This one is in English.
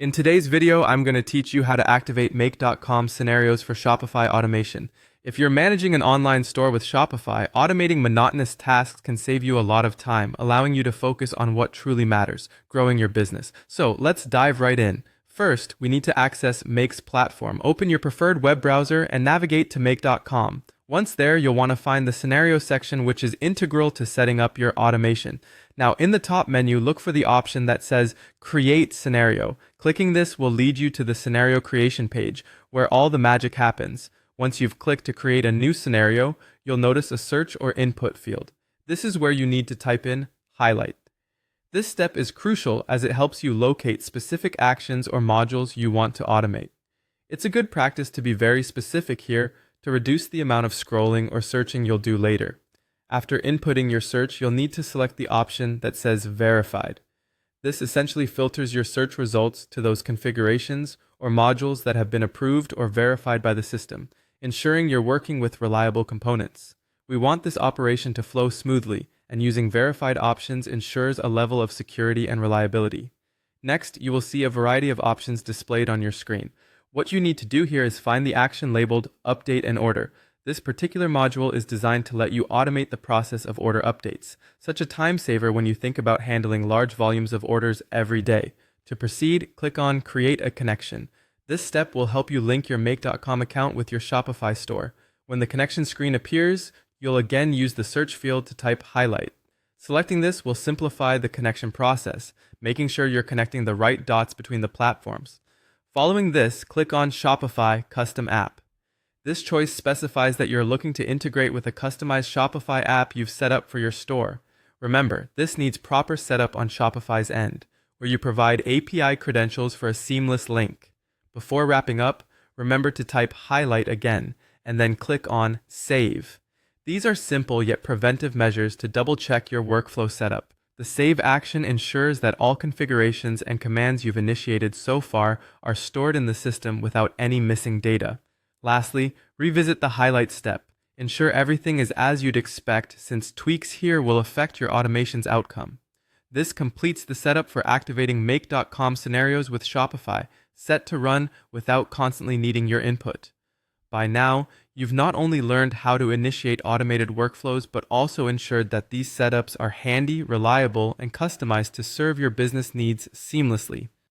In today's video, I'm going to teach you how to activate Make.com scenarios for Shopify automation. If you're managing an online store with Shopify, automating monotonous tasks can save you a lot of time, allowing you to focus on what truly matters, growing your business. So let's dive right in. First, we need to access Make's platform. Open your preferred web browser and navigate to Make.com. Once there, you'll want to find the scenario section, which is integral to setting up your automation. Now, in the top menu, look for the option that says Create Scenario. Clicking this will lead you to the scenario creation page, where all the magic happens. Once you've clicked to create a new scenario, you'll notice a search or input field. This is where you need to type in highlight. This step is crucial as it helps you locate specific actions or modules you want to automate. It's a good practice to be very specific here to reduce the amount of scrolling or searching you'll do later. After inputting your search, you'll need to select the option that says Verified. This essentially filters your search results to those configurations or modules that have been approved or verified by the system, ensuring you're working with reliable components. We want this operation to flow smoothly, and using verified options ensures a level of security and reliability. Next, you will see a variety of options displayed on your screen. What you need to do here is find the action labeled Update and Order. This particular module is designed to let you automate the process of order updates, such a time saver when you think about handling large volumes of orders every day. To proceed, click on Create a Connection. This step will help you link your Make.com account with your Shopify store. When the connection screen appears, you'll again use the search field to type Highlight. Selecting this will simplify the connection process, making sure you're connecting the right dots between the platforms. Following this, click on Shopify Custom App. This choice specifies that you're looking to integrate with a customized Shopify app you've set up for your store. Remember, this needs proper setup on Shopify's end, where you provide API credentials for a seamless link. Before wrapping up, remember to type Highlight again, and then click on Save. These are simple yet preventive measures to double-check your workflow setup. The Save action ensures that all configurations and commands you've initiated so far are stored in the system without any missing data. Lastly, revisit the Highlight step. Ensure everything is as you'd expect, since tweaks here will affect your automation's outcome. This completes the setup for activating Make.com scenarios with Shopify, set to run without constantly needing your input. By now, you've not only learned how to initiate automated workflows, but also ensured that these setups are handy, reliable, and customized to serve your business needs seamlessly.